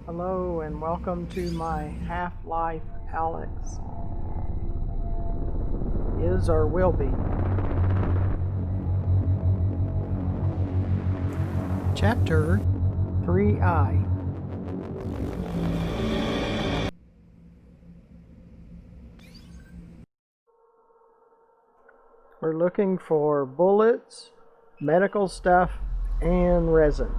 Hello and welcome to my Half Life Alyx. Is or will be. Chapter 3I. We're looking for bullets, medical stuff, and resin.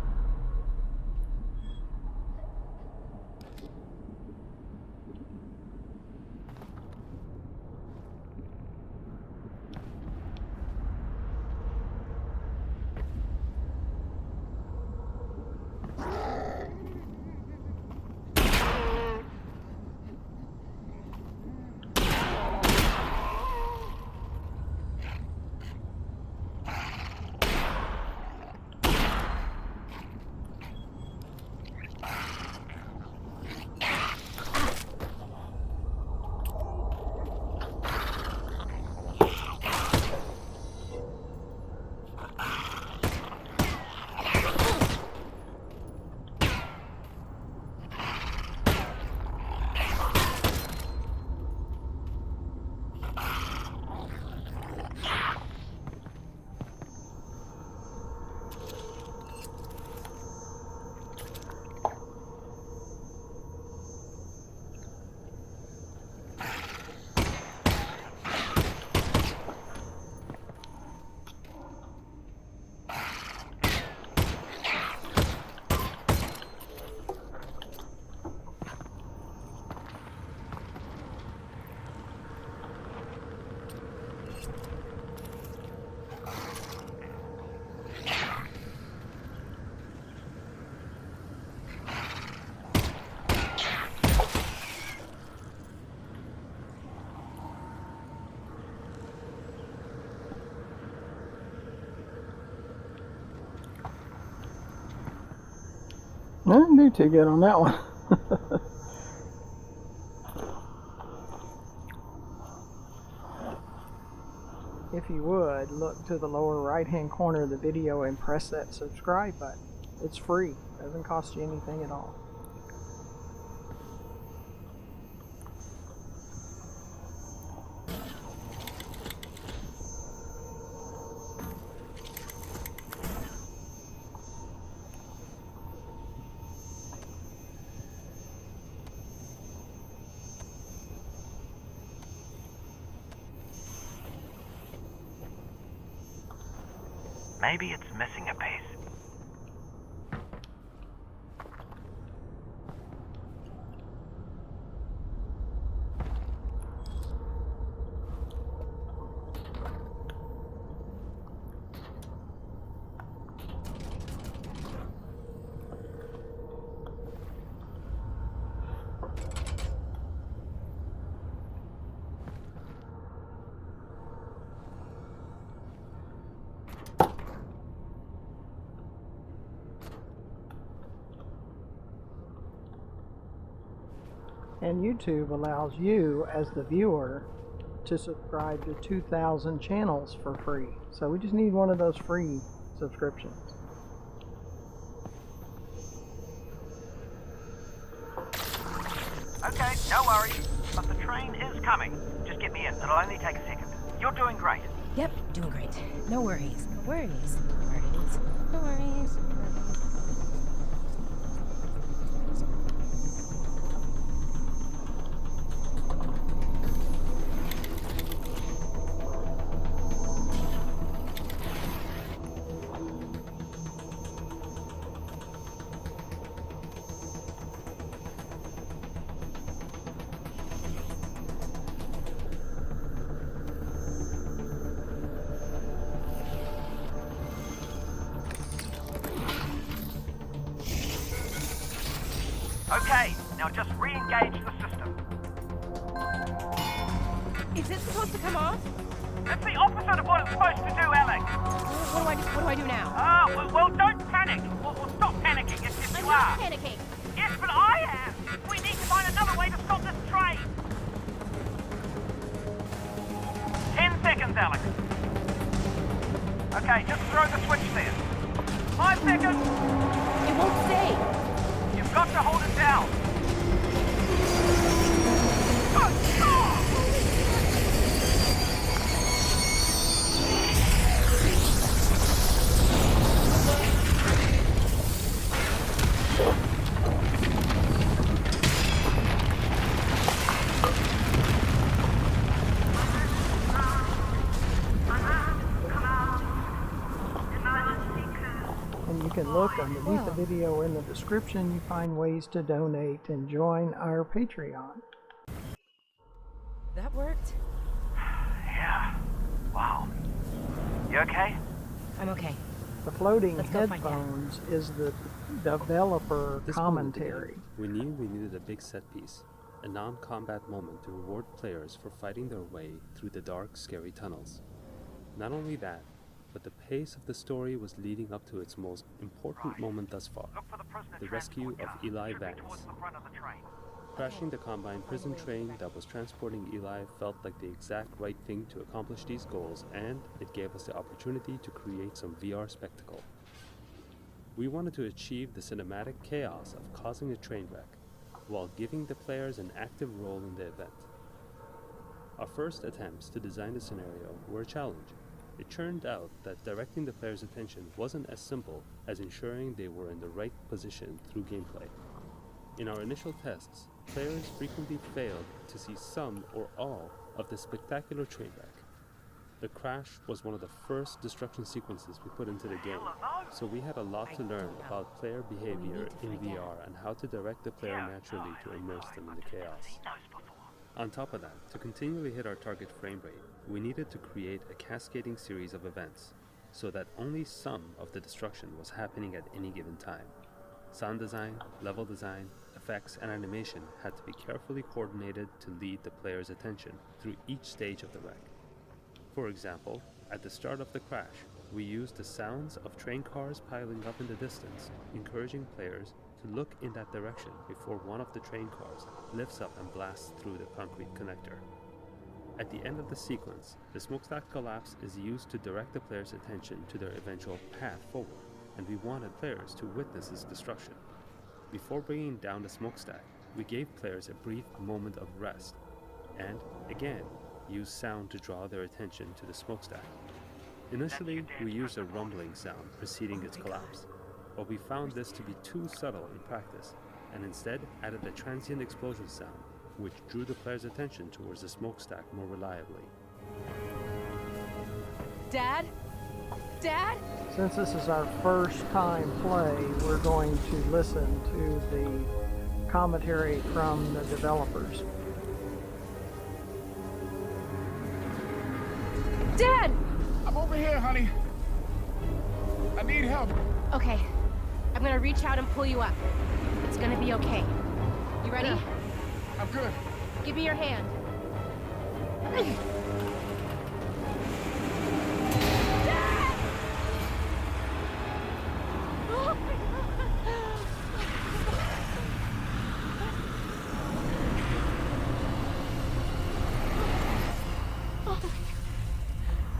I didn't do too good on that one. If you would, look to the lower right hand corner of the video and press that subscribe button. It's free, doesn't cost you anything at all. Maybe it's missing a piece. And YouTube allows you, as the viewer, to subscribe to 2,000 channels for free. So we just need one of those free subscriptions. Okay, no worries. But the train is coming. Just get me in. It'll only take a second. You're doing great. Yep, doing great. No worries. No worries. No worries. No worries. Okay, now just re-engage the system. Is it supposed to come off? It's the opposite of what it's supposed to do, Alex. What do I do now? Well, don't panic. Well, stop panicking if I'm you not are. panicking. Yes, but I am. We need to find another way to stop this train. 10 seconds, Alex. Okay, just throw the switch there. 5 seconds. It won't stay. You've got to hold it down. And you can look underneath the video in the description. You find ways to donate and join our Patreon. That worked? Yeah. Wow. You okay? I'm okay. The floating Let's go find headphones is the developer This commentary. moment began. We knew we needed a big set piece, a non-combat moment to reward players for fighting their way through the dark, scary tunnels. Not only that, but the pace of the story was leading up to its most important moment thus far, Look for the prisoner the rescue transport of car. Eli Should be Vance. towards the front of the train. Crashing the Combine prison train that was transporting Eli felt like the exact right thing to accomplish these goals, and it gave us the opportunity to create some VR spectacle. We wanted to achieve the cinematic chaos of causing a train wreck, while giving the players an active role in the event. Our first attempts to design the scenario were a challenge. It turned out that directing the players' attention wasn't as simple as ensuring they were in the right position through gameplay. In our initial tests, players frequently failed to see some or all of the spectacular train wreck. The crash was one of the first destruction sequences we put into the game, so we had a lot to learn about player behavior in VR and how to direct the player naturally to immerse them in the chaos. On top of that, to continually hit our target frame rate, we needed to create a cascading series of events, so that only some of the destruction was happening at any given time. Sound design, level design, effects, and animation had to be carefully coordinated to lead the player's attention through each stage of the wreck. For example, at the start of the crash, we used the sounds of train cars piling up in the distance, encouraging players to look in that direction before one of the train cars lifts up and blasts through the concrete connector. At the end of the sequence, the smokestack collapse is used to direct the player's attention to their eventual path forward, and we wanted players to witness its destruction. Before bringing down the smokestack, we gave players a brief moment of rest, and, again, used sound to draw their attention to the smokestack. Initially, we used a rumbling sound preceding its collapse, but we found this to be too subtle in practice, and instead added a transient explosion sound, which drew the player's attention towards the smokestack more reliably. Dad? Dad? Since this is our first time play, we're going to listen to the commentary from the developers. Dad! I'm over here, honey. I need help. Okay. I'm gonna reach out and pull you up. It's gonna be okay. You ready? Yeah, I'm good. Give me your hand. Dad!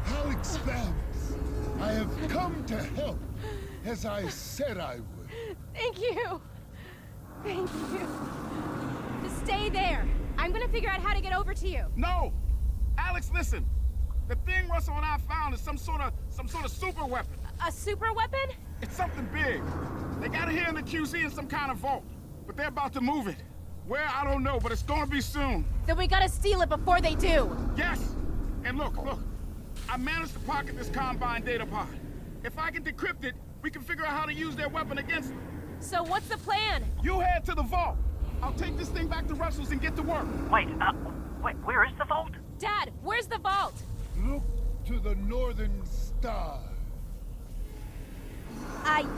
Alyx Vance, I have come to help, as I said I would. Thank you. Thank you. Just stay there. I'm gonna figure out how to get over to you. No! Alyx, listen. The thing Russell and I found is some sort of super weapon. A super weapon? It's something big. They got it here in the QZ in some kind of vault, but they're about to move it. Where, I don't know, but it's gonna be soon. Then we gotta steal it before they do. Yes! And look. I managed to pocket this Combine data pod. If I can decrypt it, we can figure out how to use their weapon against them. So what's the plan? You head to the vault. I'll take this thing back to Russell's and get to work. Wait, where is the vault? Dad, where's the vault? Look to the northern star.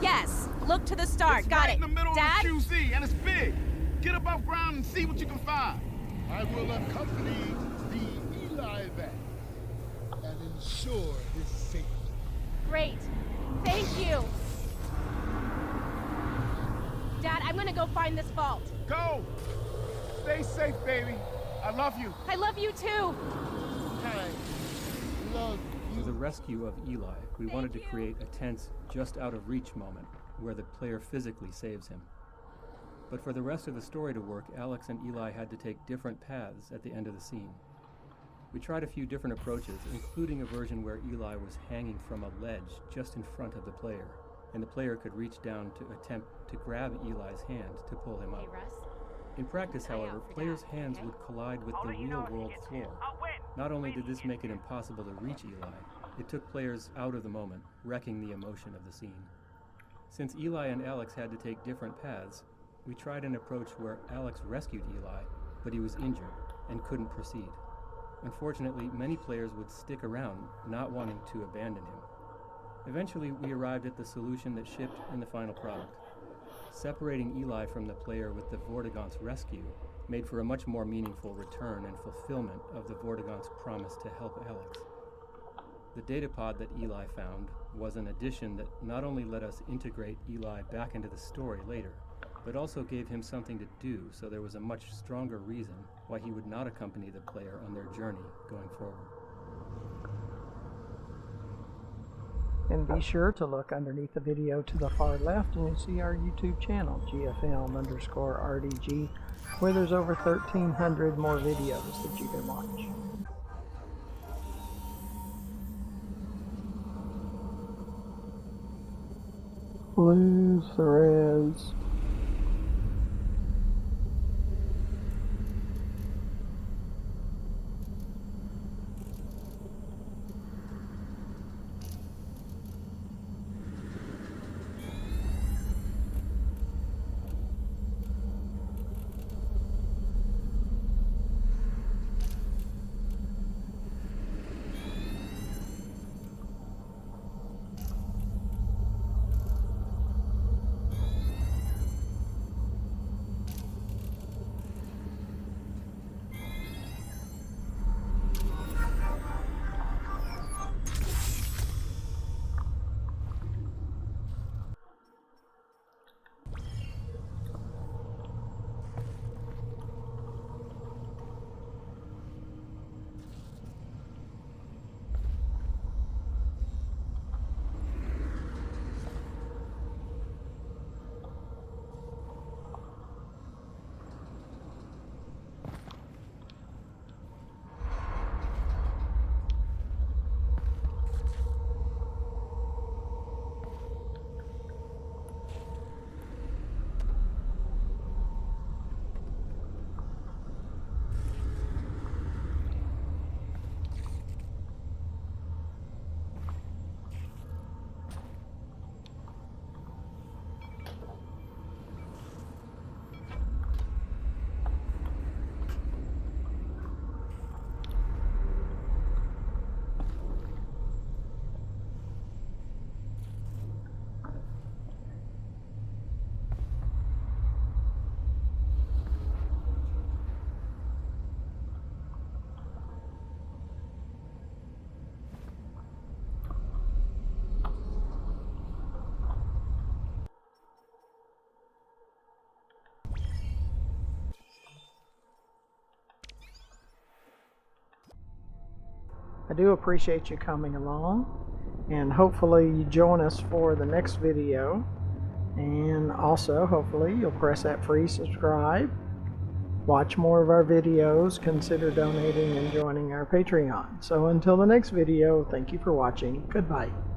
Yes. Look to the star. It's Got right it. in the middle Dad? of the QZ, and it's big. Get above ground and see what you can find. I will accompany the Eli Vance and ensure his safety. Great. Thank you. Dad, I'm gonna go find this vault. Go! Stay safe, baby. I love you. I love you too. I love For the you. rescue of Eli, we Thank wanted to you. create a tense, just out of reach moment where the player physically saves him. But for the rest of the story to work, Alyx and Eli had to take different paths at the end of the scene. We tried a few different approaches, including a version where Eli was hanging from a ledge just in front of the player. and the player could reach down to attempt to grab Eli's hand to pull him Hey, up. Russ. In practice, Cry however, out for players' Dad, hands okay? would collide with I'll the let you know if he real-world gets here. floor. Oh, when? Not only did When this he make gets it here. impossible to reach Eli, it took players out of the moment, wrecking the emotion of the scene. Since Eli and Alyx had to take different paths, we tried an approach where Alyx rescued Eli, but he was injured and couldn't proceed. Unfortunately, many players would stick around, not wanting to abandon him. Eventually, we arrived at the solution that shipped in the final product. Separating Eli from the player with the Vortigaunt's rescue made for a much more meaningful return and fulfillment of the Vortigaunt's promise to help Alyx. The datapod that Eli found was an addition that not only let us integrate Eli back into the story later, but also gave him something to do, so there was a much stronger reason why he would not accompany the player on their journey going forward. And be sure to look underneath the video to the far left and you'll see our YouTube channel, GFM_RDG, where there's over 1,300 more videos that you can watch. Blue threads. I do appreciate you coming along, and hopefully you join us for the next video, and also hopefully you'll press that free subscribe, watch more of our videos, consider donating and joining our Patreon. So until the next video, thank you for watching. Goodbye.